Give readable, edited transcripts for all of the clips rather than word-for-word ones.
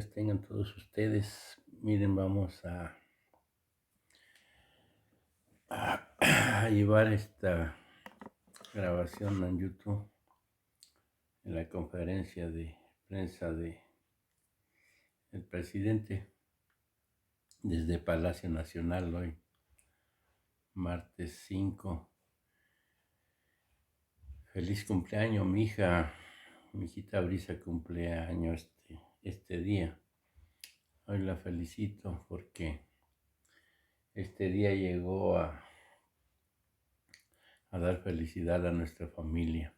días tengan todos ustedes. Miren, vamos a llevar esta grabación en YouTube, en la conferencia de prensa de el presidente desde Palacio Nacional hoy, martes 5. Feliz cumpleaños, mi hijita Brisa cumpleaños este día. Hoy la felicito porque este día llegó a dar felicidad a nuestra familia.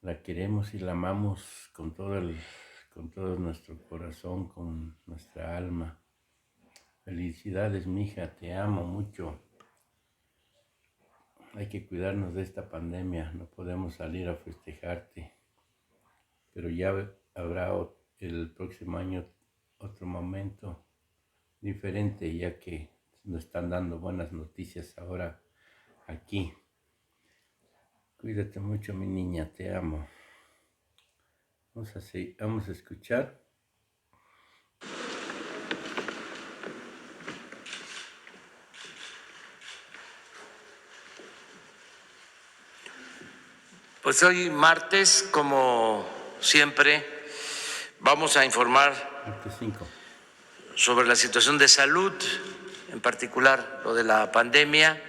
La queremos y la amamos con todo nuestro corazón, con nuestra alma. Felicidades, mija, te amo mucho. Hay que cuidarnos de esta pandemia, no podemos salir a festejarte, pero ya habrá el próximo año otro momento diferente, ya que nos están dando buenas noticias ahora aquí. Cuídate mucho, mi niña, te amo. Vamos a escuchar. Pues hoy martes, como siempre, vamos a informar Martes 5. sobre la situación de salud, en particular lo de la pandemia.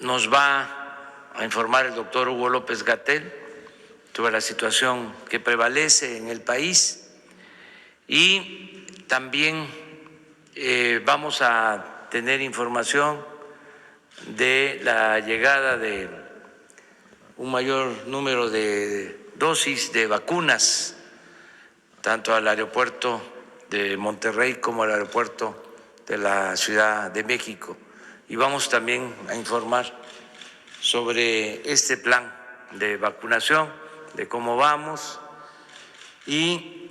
Nos va a informar el doctor Hugo López-Gatell sobre la situación que prevalece en el país y también vamos a tener información de la llegada de un mayor número de dosis de vacunas, tanto al aeropuerto de Monterrey como al aeropuerto de la Ciudad de México. Y vamos también a informar sobre este plan de vacunación, de cómo vamos y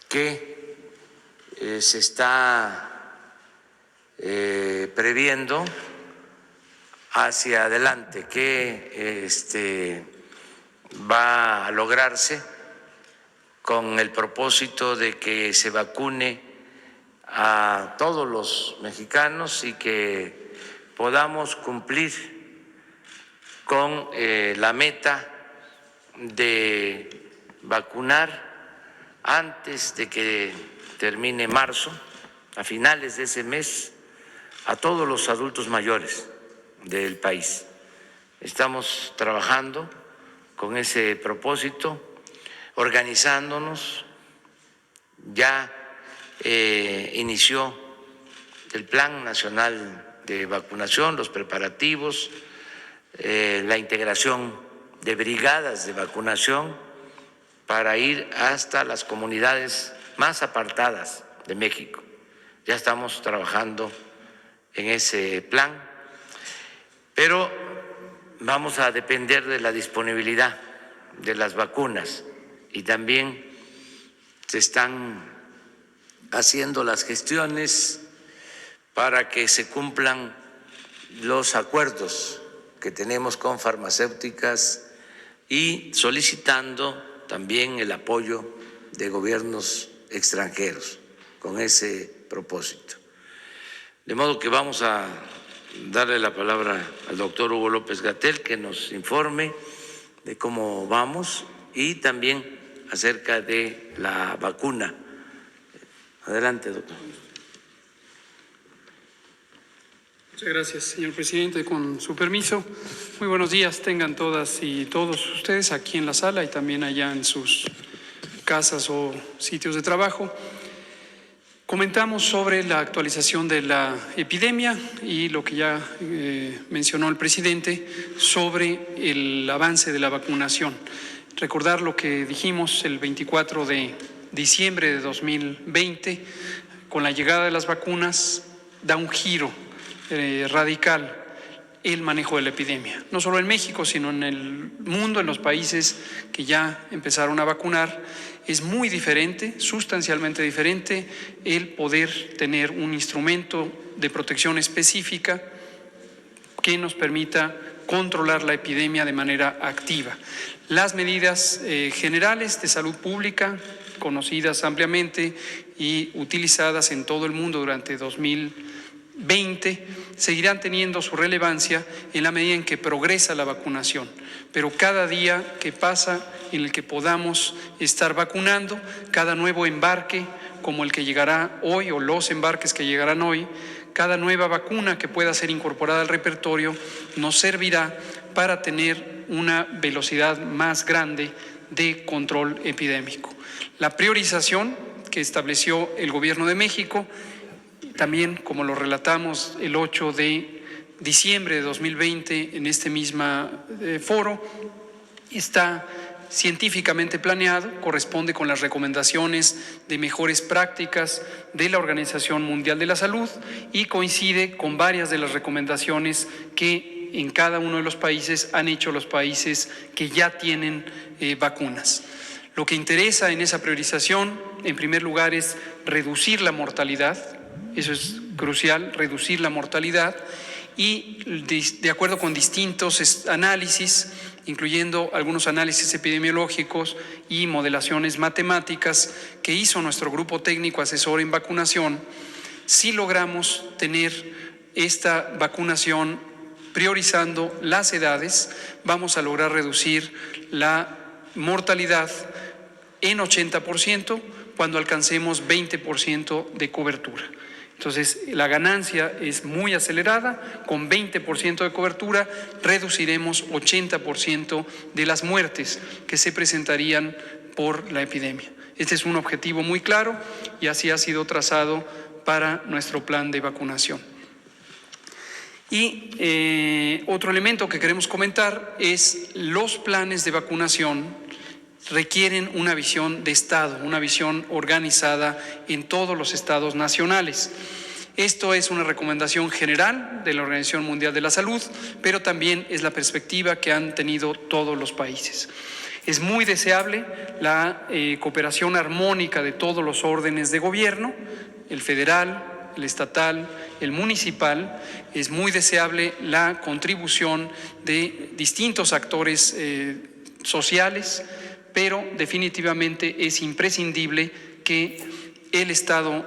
qué se está previendo hacia adelante, qué va a lograrse con el propósito de que se vacune a todos los mexicanos y que podamos cumplir con la meta de vacunar antes de que termine marzo, a finales de ese mes, a todos los adultos mayores del país. Estamos trabajando con ese propósito, organizándonos. Ya inició el Plan Nacional de Vacunación, los preparativos, la integración de brigadas de vacunación para ir hasta las comunidades más apartadas de México. Ya estamos trabajando en ese plan, pero vamos a depender de la disponibilidad de las vacunas y también se están haciendo las gestiones para que se cumplan los acuerdos que tenemos con farmacéuticas y solicitando también el apoyo de gobiernos extranjeros con ese propósito. De modo que vamos a darle la palabra al doctor Hugo López-Gatell, que nos informe de cómo vamos y también acerca de la vacuna. Adelante, doctor. Muchas gracias, señor presidente. Con su permiso, muy buenos días tengan todas y todos ustedes aquí en la sala y también allá en sus casas o sitios de trabajo. Comentamos sobre la actualización de la epidemia y lo que ya mencionó el presidente sobre el avance de la vacunación. Recordar lo que dijimos el 24 de diciembre de 2020, con la llegada de las vacunas da un giro radical el manejo de la epidemia, no solo en México, sino en el mundo, en los países que ya empezaron a vacunar. Es muy diferente, sustancialmente diferente, el poder tener un instrumento de protección específica que nos permita controlar la epidemia de manera activa. Las medidas generales de salud pública, conocidas ampliamente y utilizadas en todo el mundo durante 2020, seguirán teniendo su relevancia en la medida en que progresa la vacunación. Pero cada día que pasa en el que podamos estar vacunando, cada nuevo embarque como el que llegará hoy o los embarques que llegarán hoy, cada nueva vacuna que pueda ser incorporada al repertorio nos servirá para tener una velocidad más grande de control epidémico. La priorización que estableció el Gobierno de México, también como lo relatamos el 8 de diciembre de 2020 en este mismo foro, está científicamente planeado, corresponde con las recomendaciones de mejores prácticas de la Organización Mundial de la Salud y coincide con varias de las recomendaciones que en cada uno de los países han hecho los países que ya tienen vacunas. Lo que interesa en esa priorización, en primer lugar, es reducir la mortalidad, eso es crucial, reducir la mortalidad, y de acuerdo con distintos análisis, incluyendo algunos análisis epidemiológicos y modelaciones matemáticas que hizo nuestro grupo técnico asesor en vacunación, si logramos tener esta vacunación priorizando las edades, vamos a lograr reducir la mortalidad en 80% cuando alcancemos 20% de cobertura. Entonces, la ganancia es muy acelerada, con 20% de cobertura reduciremos 80% de las muertes que se presentarían por la epidemia. Este es un objetivo muy claro y así ha sido trazado para nuestro plan de vacunación. Y otro elemento que queremos comentar es los planes de vacunación requieren una visión de Estado, una visión organizada en todos los estados nacionales. Esto es una recomendación general de la Organización Mundial de la Salud, pero también es la perspectiva que han tenido todos los países. Es muy deseable la cooperación armónica de todos los órdenes de gobierno, el federal, el estatal, el municipal. Es muy deseable la contribución de distintos actores sociales, pero definitivamente es imprescindible que el Estado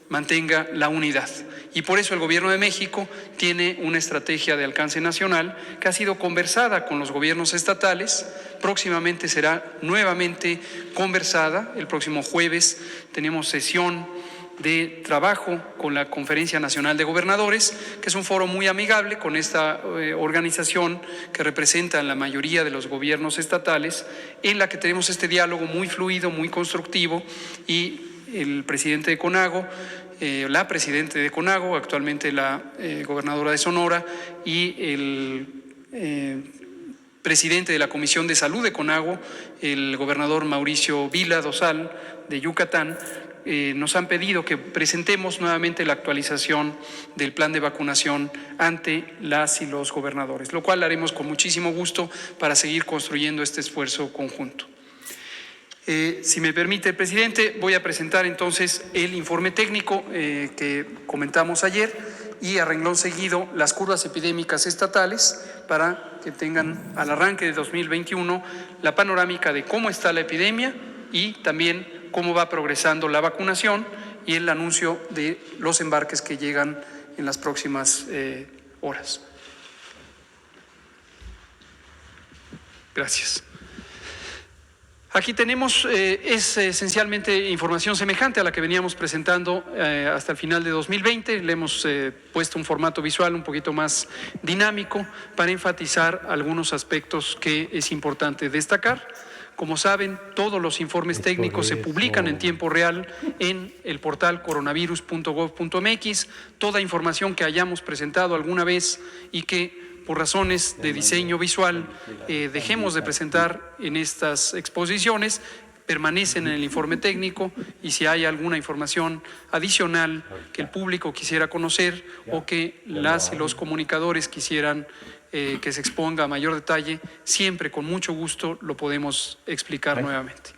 mantenga la unidad. Y por eso el Gobierno de México tiene una estrategia de alcance nacional que ha sido conversada con los gobiernos estatales, próximamente será nuevamente conversada. El próximo jueves tenemos sesión de trabajo con la Conferencia Nacional de Gobernadores, que es un foro muy amigable con esta organización que representa a la mayoría de los gobiernos estatales, en la que tenemos este diálogo muy fluido, muy constructivo, y el presidente de CONAGO, la presidenta de CONAGO, actualmente la gobernadora de Sonora, y el presidente de la Comisión de Salud de CONAGO, el gobernador Mauricio Vila Dosal de Yucatán, nos han pedido que presentemos nuevamente la actualización del plan de vacunación ante las y los gobernadores, lo cual haremos con muchísimo gusto para seguir construyendo este esfuerzo conjunto. Si me permite, presidente, voy a presentar entonces el informe técnico que comentamos ayer y a renglón seguido las curvas epidémicas estatales para que tengan al arranque de 2021 la panorámica de cómo está la epidemia y también cómo va progresando la vacunación y el anuncio de los embarques que llegan en las próximas horas. Gracias. Aquí tenemos, es esencialmente información semejante a la que veníamos presentando hasta el final de 2020. Le hemos puesto un formato visual un poquito más dinámico para enfatizar algunos aspectos que es importante destacar. Como saben, todos los informes técnicos se publican en tiempo real en el portal coronavirus.gov.mx. Toda información que hayamos presentado alguna vez y que por razones de diseño visual dejemos de presentar en estas exposiciones, permanecen en el informe técnico, y si hay alguna información adicional que el público quisiera conocer o que las y los comunicadores quisieran que se exponga a mayor detalle, siempre con mucho gusto lo podemos explicar nuevamente.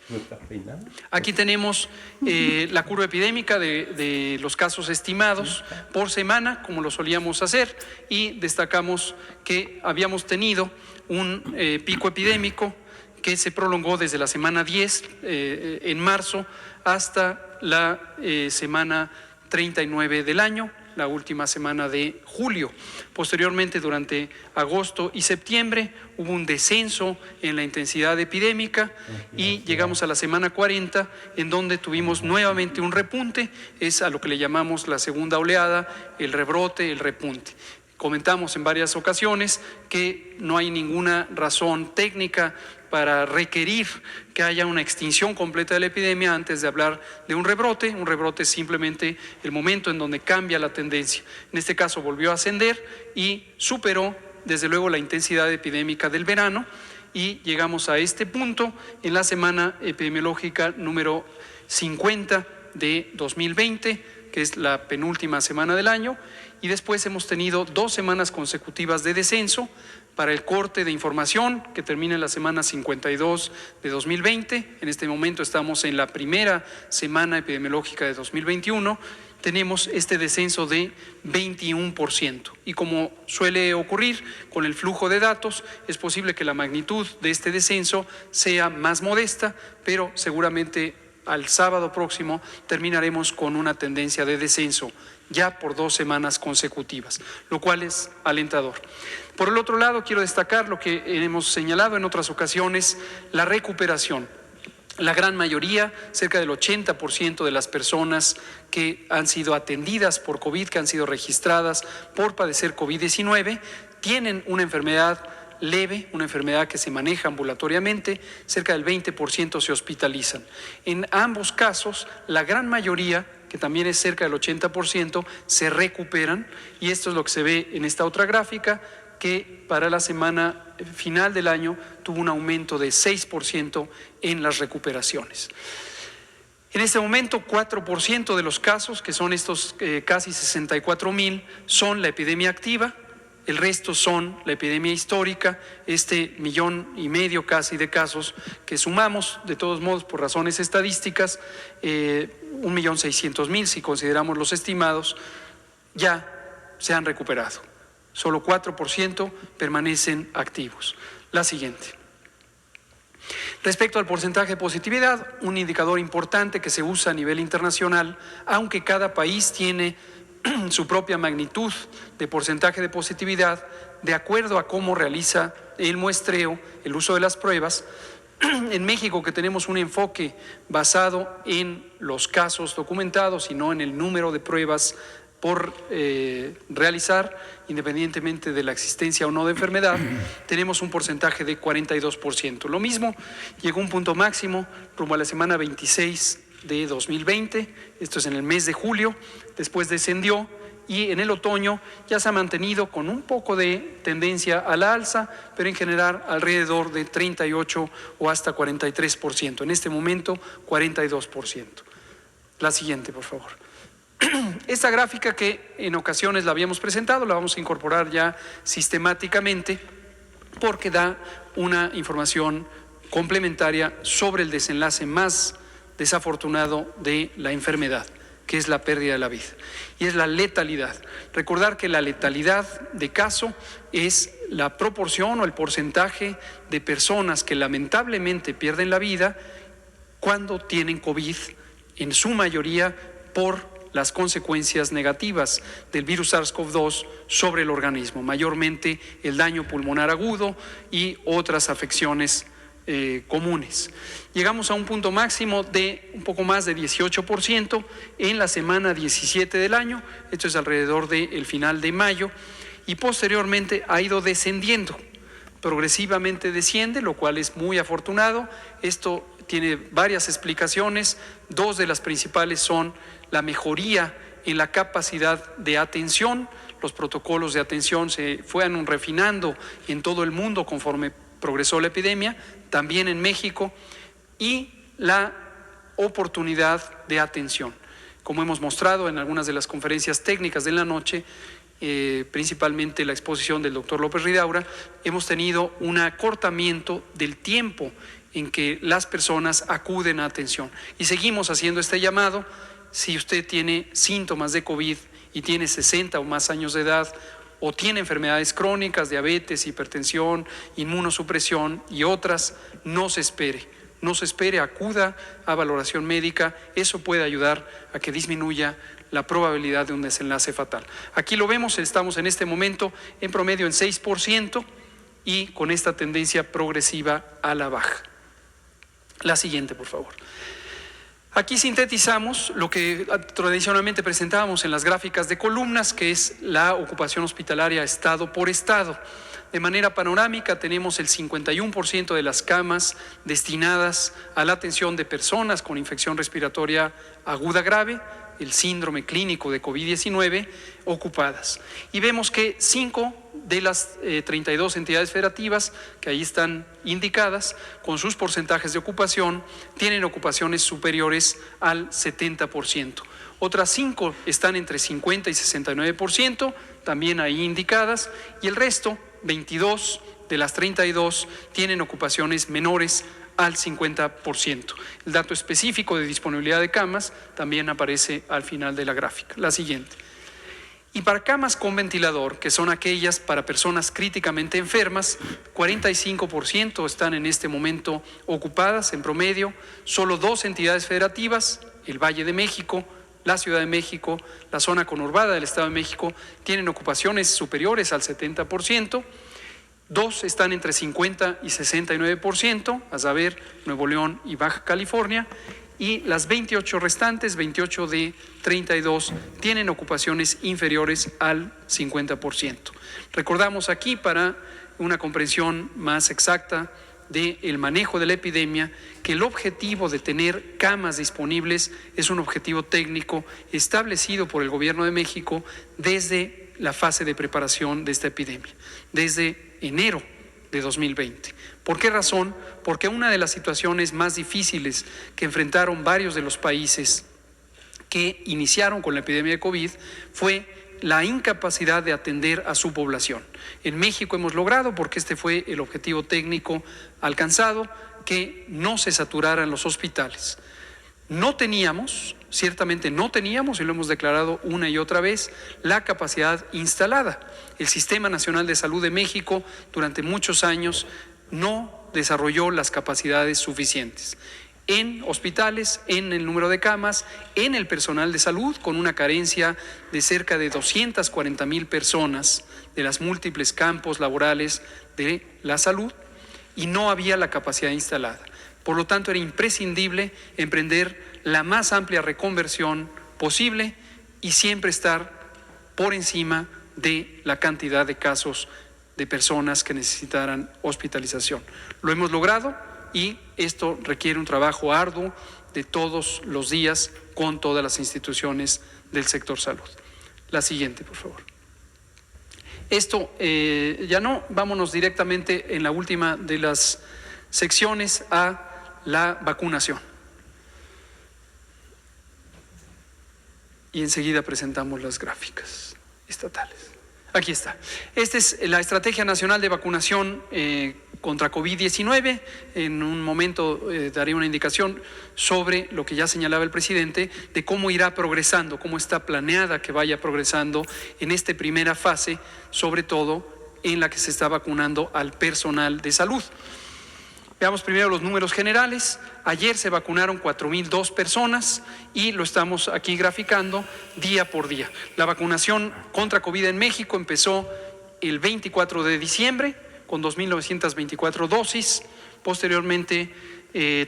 Aquí tenemos la curva epidémica de los casos estimados por semana, como lo solíamos hacer, y destacamos que habíamos tenido un pico epidémico que se prolongó desde la semana 10 en marzo hasta la semana 39 del año, la última semana de julio. Posteriormente, durante agosto y septiembre, hubo un descenso en la intensidad epidémica y llegamos a la semana 40, en donde tuvimos nuevamente un repunte. Es a lo que le llamamos la segunda oleada, el rebrote, el repunte. Comentamos en varias ocasiones que no hay ninguna razón técnica para requerir que haya una extinción completa de la epidemia antes de hablar de un rebrote. Un rebrote es simplemente el momento en donde cambia la tendencia. En este caso volvió a ascender y superó desde luego la intensidad epidémica del verano, y llegamos a este punto en la semana epidemiológica número 50 de 2020, que es la penúltima semana del año, y después hemos tenido 2 semanas consecutivas de descenso. Para el corte de información, que termina en la semana 52 de 2020, en este momento estamos en la primera semana epidemiológica de 2021, tenemos este descenso de 21%. Y como suele ocurrir con el flujo de datos, es posible que la magnitud de este descenso sea más modesta, pero seguramente al sábado próximo terminaremos con una tendencia de descenso ya por 2 semanas consecutivas, lo cual es alentador. Por el otro lado, quiero destacar lo que hemos señalado en otras ocasiones, la recuperación. La gran mayoría, cerca del 80% de las personas que han sido atendidas por COVID, que han sido registradas por padecer COVID-19, tienen una enfermedad leve, una enfermedad que se maneja ambulatoriamente. Cerca del 20% se hospitalizan. En ambos casos, la gran mayoría, que también es cerca del 80%, se recuperan, y esto es lo que se ve en esta otra gráfica, que para la semana final del año tuvo un aumento de 6% en las recuperaciones. En este momento, 4% de los casos, que son estos casi 64,000, son la epidemia activa. El resto son la epidemia histórica, 1,5 millones casi de casos que sumamos, de todos modos, por razones estadísticas, 1,600,000 si consideramos los estimados, ya se han recuperado. Solo 4% permanecen activos. La siguiente. Respecto al porcentaje de positividad, un indicador importante que se usa a nivel internacional, aunque cada país tiene su propia magnitud de porcentaje de positividad, de acuerdo a cómo realiza el muestreo, el uso de las pruebas. En México, que tenemos un enfoque basado en los casos documentados y no en el número de pruebas por realizar, independientemente de la existencia o no de enfermedad, tenemos un porcentaje de 42%. Lo mismo llegó a un punto máximo rumbo a la semana 26 de 2020, esto es en el mes de julio, después descendió, y en el otoño ya se ha mantenido con un poco de tendencia a la alza, pero en general alrededor de 38 o hasta 43%. En este momento, 42%. La siguiente, por favor. Esta gráfica, que en ocasiones la habíamos presentado, la vamos a incorporar ya sistemáticamente porque da una información complementaria sobre el desenlace más desafortunado de la enfermedad, que es la pérdida de la vida, y es la letalidad. Recordar que la letalidad de caso es la proporción o el porcentaje de personas que lamentablemente pierden la vida cuando tienen COVID, en su mayoría por las consecuencias negativas del virus SARS-CoV-2 sobre el organismo, mayormente el daño pulmonar agudo y otras afecciones comunes. Llegamos a un punto máximo de un poco más de 18% en la semana 17 del año, esto es alrededor del final de mayo, y posteriormente ha ido descendiendo, progresivamente desciende, lo cual es muy afortunado. Esto tiene varias explicaciones, 2 de las principales son la mejoría en la capacidad de atención. Los protocolos de atención se fueron refinando en todo el mundo conforme progresó la epidemia, también en México, y la oportunidad de atención. Como hemos mostrado en algunas de las conferencias técnicas de la noche, principalmente la exposición del doctor López Ridaura, hemos tenido un acortamiento del tiempo en que las personas acuden a atención. Y seguimos haciendo este llamado. Si usted tiene síntomas de COVID y tiene 60 o más años de edad, o tiene enfermedades crónicas, diabetes, hipertensión, inmunosupresión y otras, no se espere, acuda a valoración médica. Eso puede ayudar a que disminuya la probabilidad de un desenlace fatal. Aquí lo vemos, estamos en este momento en promedio en 6% y con esta tendencia progresiva a la baja. La siguiente, por favor. Aquí sintetizamos lo que tradicionalmente presentábamos en las gráficas de columnas, que es la ocupación hospitalaria estado por estado. De manera panorámica tenemos el 51% de las camas destinadas a la atención de personas con infección respiratoria aguda grave, el síndrome clínico de COVID-19, ocupadas. Y vemos que 5 de las 32 entidades federativas que ahí están indicadas, con sus porcentajes de ocupación, tienen ocupaciones superiores al 70%. Otras 5 están entre 50 y 69%, también ahí indicadas, y el resto, 22 de las 32, tienen ocupaciones menores al 50%. El dato específico de disponibilidad de camas también aparece al final de la gráfica. La siguiente. Y para camas con ventilador, que son aquellas para personas críticamente enfermas, 45% están en este momento ocupadas en promedio. Solo 2 entidades federativas, el Valle de México, la Ciudad de México, la zona conurbada del Estado de México, tienen ocupaciones superiores al 70%. 2 están entre 50 y 69%, a saber, Nuevo León y Baja California, y las 28 restantes, 28 de 32, tienen ocupaciones inferiores al 50%. Recordamos aquí, para una comprensión más exacta del manejo de la epidemia, que el objetivo de tener camas disponibles es un objetivo técnico establecido por el Gobierno de México desde la fase de preparación de esta epidemia, desde enero de 2020. ¿Por qué razón? Porque una de las situaciones más difíciles que enfrentaron varios de los países que iniciaron con la epidemia de COVID fue la incapacidad de atender a su población. En México hemos logrado, porque este fue el objetivo técnico alcanzado, que no se saturaran los hospitales. Ciertamente no teníamos, y lo hemos declarado una y otra vez, la capacidad instalada. El Sistema Nacional de Salud de México durante muchos años no desarrolló las capacidades suficientes en hospitales, en el número de camas, en el personal de salud, con una carencia de cerca de 240,000 personas de las múltiples campos laborales de la salud, y no había la capacidad instalada. Por lo tanto, era imprescindible emprender la más amplia reconversión posible y siempre estar por encima de la cantidad de casos de personas que necesitaran hospitalización. Lo hemos logrado, y esto requiere un trabajo arduo de todos los días con todas las instituciones del sector salud. La siguiente, por favor. Esto ya no, vámonos directamente en la última de las secciones a la vacunación. Y enseguida presentamos las gráficas estatales. Aquí está. Esta es la Estrategia Nacional de Vacunación contra COVID-19. En un momento daré una indicación sobre lo que ya señalaba el presidente, de cómo irá progresando, cómo está planeada que vaya progresando en esta primera fase, sobre todo en la que se está vacunando al personal de salud. Veamos primero los números generales. Ayer se vacunaron 4,002 personas y lo estamos aquí graficando día por día. La vacunación contra COVID en México empezó el 24 de diciembre con 2,924 dosis. Posteriormente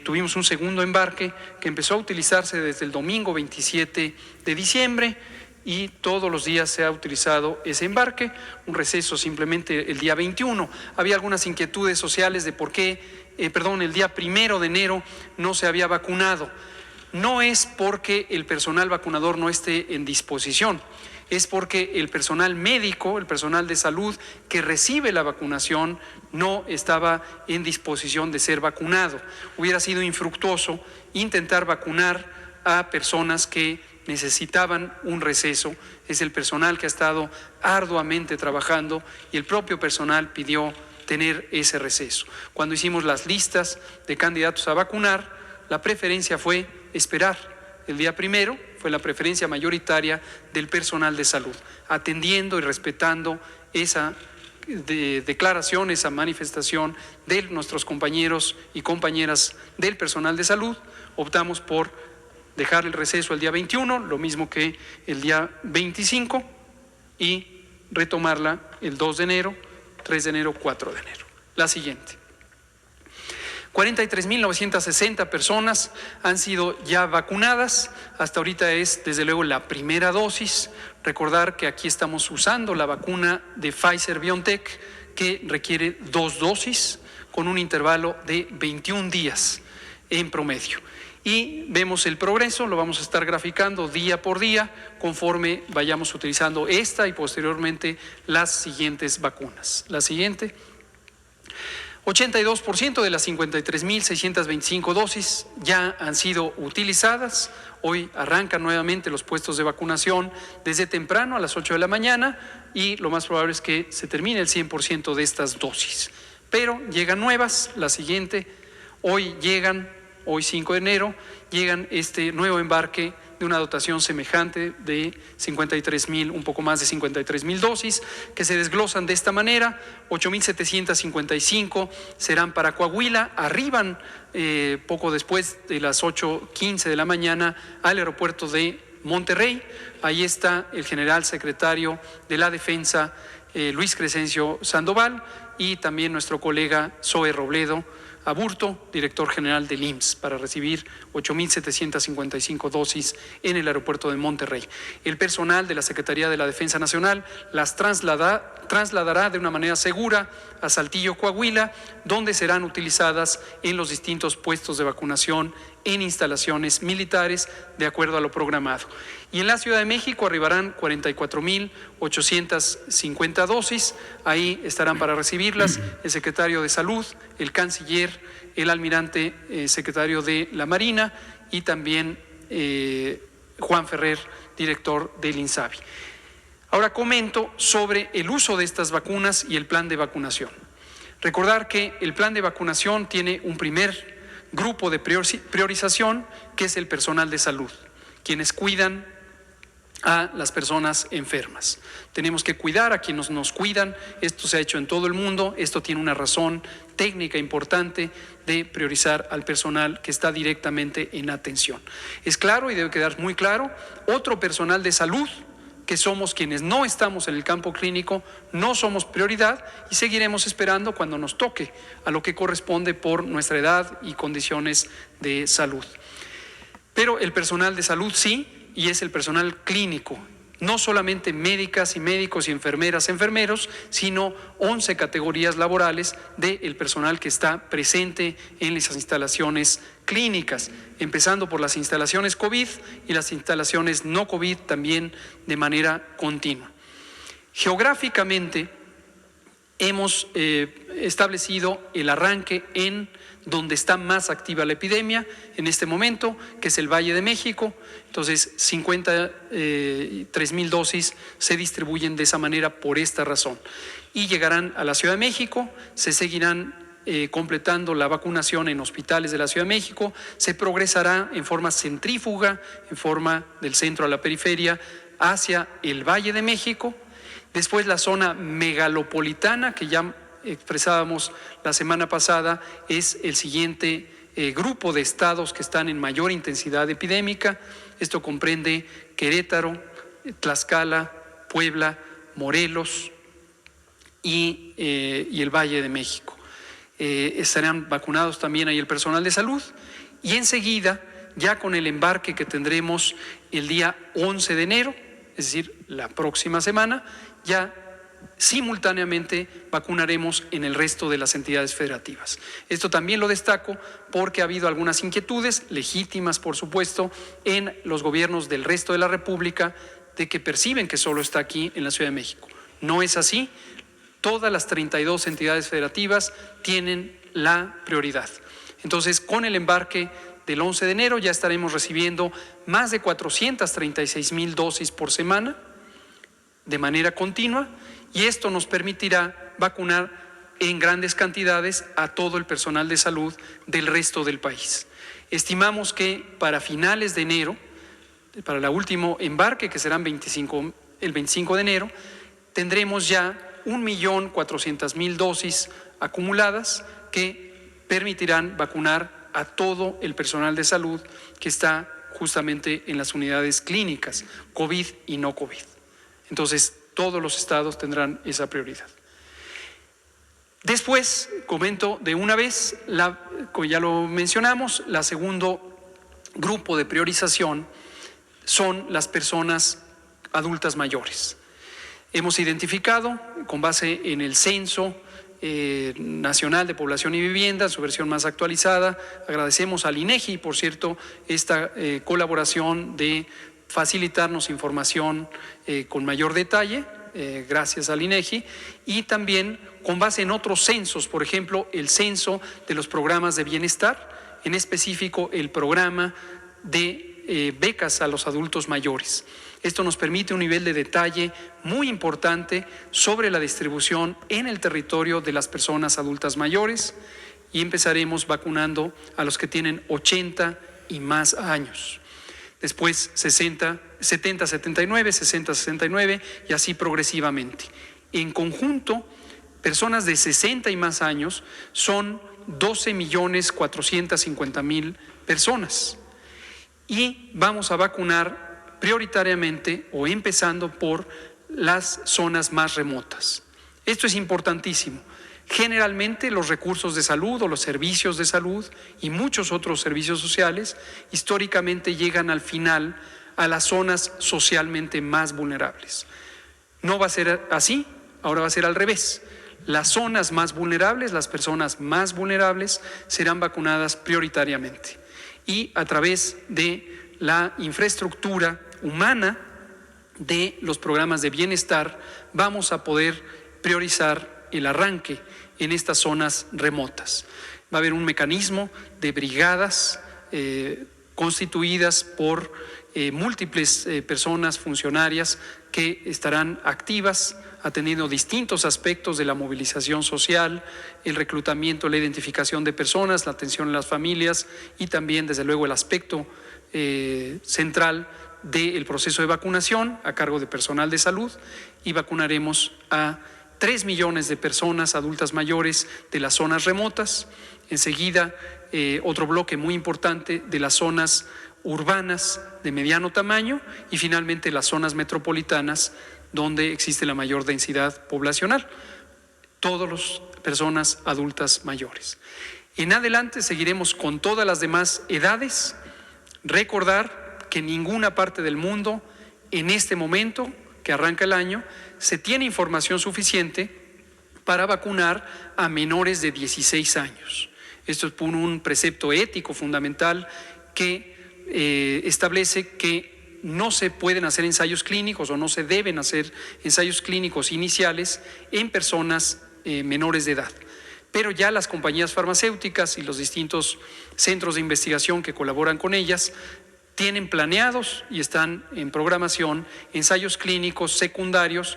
tuvimos un segundo embarque que empezó a utilizarse desde el domingo 27 de diciembre y todos los días se ha utilizado ese embarque. Un receso simplemente el día 21. Había algunas inquietudes sociales de por qué el día 1 de enero no se había vacunado. No es porque el personal vacunador no esté en disposición, es porque el personal médico, el personal de salud que recibe la vacunación no estaba en disposición de ser vacunado. Hubiera sido infructuoso intentar vacunar a personas que necesitaban un receso. Es el personal que ha estado arduamente trabajando y el propio personal pidió tener ese receso. Cuando hicimos las listas de candidatos a vacunar, la preferencia fue esperar. El día primero fue la preferencia mayoritaria del personal de salud, atendiendo y respetando esa declaración, esa manifestación de nuestros compañeros y compañeras del personal de salud. Optamos por dejar el receso el día 21, lo mismo que el día 25, y retomarla el 2 de enero, 3 de enero, 4 de enero. La siguiente. 43.960 personas han sido ya vacunadas. Hasta ahorita es, desde luego, la primera dosis. Recordar que aquí estamos usando la vacuna de Pfizer-BioNTech, que requiere 2 dosis con un intervalo de 21 días en promedio. Y vemos el progreso, lo vamos a estar graficando día por día conforme vayamos utilizando esta y posteriormente las siguientes vacunas. La siguiente. 82% de las 53.625 dosis ya han sido utilizadas. Hoy arrancan nuevamente los puestos de vacunación desde temprano a las 8 de la mañana y lo más probable es que se termine el 100% de estas dosis. Pero llegan nuevas, la siguiente, hoy 5 de enero, llegan este nuevo embarque de una dotación semejante de 53.000, un poco más de 53.000 dosis, que se desglosan de esta manera. 8.755 serán para Coahuila, arriban poco después de las 8:15 de la mañana al aeropuerto de Monterrey. Ahí está el general secretario de la Defensa, Luis Crescencio Sandoval, y también nuestro colega Zoe Robledo Aburto, director general del IMSS, para recibir 8.755 dosis en el aeropuerto de Monterrey. El personal de la Secretaría de la Defensa Nacional las trasladará de una manera segura a Saltillo, Coahuila, donde serán utilizadas en los distintos puestos de vacunación en instalaciones militares de acuerdo a lo programado. Y en la Ciudad de México arribarán 44.850 dosis. Ahí estarán para recibirlas el secretario de Salud, el canciller, el almirante secretario de la Marina y también Juan Ferrer, director del INSABI. Ahora comento sobre el uso de estas vacunas y el plan de vacunación. Recordar que el plan de vacunación tiene un primer grupo de priorización, que es el personal de salud, quienes cuidan a las personas enfermas. Tenemos que cuidar a quienes nos cuidan. Esto se ha hecho en todo el mundo. Esto tiene una razón técnica importante de priorizar al personal que está directamente en atención. Es claro y debe quedar muy claro, otro personal de salud, que somos quienes no estamos en el campo clínico, no somos prioridad y seguiremos esperando cuando nos toque a lo que corresponde por nuestra edad y condiciones de salud. Pero el personal de salud sí, y es el personal clínico, no solamente médicas y médicos y enfermeras, enfermeros, sino 11 categorías laborales del personal que está presente en las instalaciones clínicas, empezando por las instalaciones COVID y las instalaciones no COVID también de manera continua. Geográficamente hemos establecido el arranque en donde está más activa la epidemia en este momento, que es el Valle de México. Entonces 53.000 dosis se distribuyen de esa manera por esta razón. Y llegarán a la Ciudad de México, se seguirán completando la vacunación en hospitales de la Ciudad de México, se progresará en forma centrífuga, en forma del centro a la periferia, hacia el Valle de México. Después la zona megalopolitana, que ya expresábamos la semana pasada, es el siguiente grupo de estados que están en mayor intensidad epidémica. Esto comprende Querétaro, Tlaxcala, Puebla, Morelos y el Valle de México. Estarán vacunados también ahí el personal de salud y enseguida, ya con el embarque que tendremos el día 11 de enero, es decir, la próxima semana, ya simultáneamente vacunaremos en el resto de las entidades federativas. Esto también lo destaco porque ha habido algunas inquietudes, legítimas por supuesto, en los gobiernos del resto de la República de que perciben que solo está aquí en la Ciudad de México. No es así. Todas las 32 entidades federativas tienen la prioridad. Entonces, con el embarque del 11 de enero ya estaremos recibiendo más de 436,000 dosis por semana de manera continua, y esto nos permitirá vacunar en grandes cantidades a todo el personal de salud del resto del país. Estimamos que para finales de enero, para el último embarque, que serán el 25 de enero, tendremos ya 1,400,000 dosis acumuladas que permitirán vacunar a todo el personal de salud que está justamente en las unidades clínicas, COVID y no COVID. Entonces, todos los estados tendrán esa prioridad. Después, comento de una vez, como ya lo mencionamos, el segundo grupo de priorización son las personas adultas mayores. Hemos identificado, con base en el Censo Nacional de Población y Vivienda, su versión más actualizada, agradecemos al INEGI, por cierto, esta colaboración de facilitarnos información con mayor detalle, gracias al INEGI, y también con base en otros censos, por ejemplo, el censo de los programas de bienestar, en específico el programa de becas a los adultos mayores. Esto nos permite un nivel de detalle muy importante sobre la distribución en el territorio de las personas adultas mayores, y empezaremos vacunando a los que tienen 80 y más años. Después 70, 79, 60, 69 y así progresivamente. En conjunto, personas de 60 y más años son 12,450,000 personas. Y vamos a vacunar prioritariamente o empezando por las zonas más remotas. Esto es importantísimo. Generalmente los recursos de salud o los servicios de salud y muchos otros servicios sociales históricamente llegan al final a las zonas socialmente más vulnerables. No va a ser así, ahora va a ser al revés. Las zonas más vulnerables, las personas más vulnerables serán vacunadas prioritariamente, y a través de la infraestructura humana de los programas de bienestar vamos a poder priorizar el arranque en estas zonas remotas. Va a haber un mecanismo de brigadas constituidas por múltiples personas funcionarias que estarán activas atendiendo distintos aspectos de la movilización social, el reclutamiento, la identificación de personas, la atención a las familias y también, desde luego, el aspecto central del proceso de vacunación a cargo de personal de salud, y vacunaremos a 3 millones de personas adultas mayores de las zonas remotas. Enseguida, otro bloque muy importante de las zonas urbanas de mediano tamaño, y finalmente las zonas metropolitanas donde existe la mayor densidad poblacional. Todas las personas adultas mayores. En adelante seguiremos con todas las demás edades. Recordar que en ninguna parte del mundo, en este momento que arranca el año, se tiene información suficiente para vacunar a menores de 16 años. Esto es por un precepto ético fundamental que establece que no se pueden hacer ensayos clínicos o no se deben hacer ensayos clínicos iniciales en personas menores de edad. Pero ya las compañías farmacéuticas y los distintos centros de investigación que colaboran con ellas tienen planeados y están en programación ensayos clínicos secundarios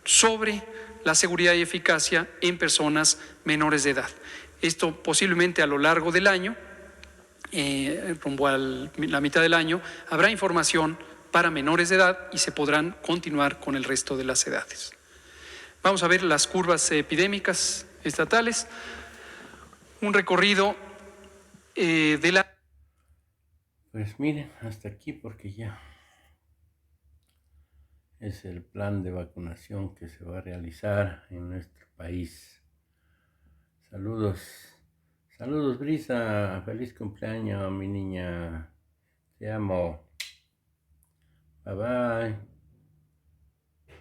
sobre la seguridad y eficacia en personas menores de edad. Esto posiblemente a lo largo del año, rumbo a la mitad del año, habrá información para menores de edad y se podrán continuar con el resto de las edades. Vamos a ver las curvas epidémicas estatales. Un recorrido de la... Pues miren, hasta aquí, porque ya es el plan de vacunación que se va a realizar en nuestro país. Saludos, saludos Brisa, feliz cumpleaños mi niña, te amo, bye bye.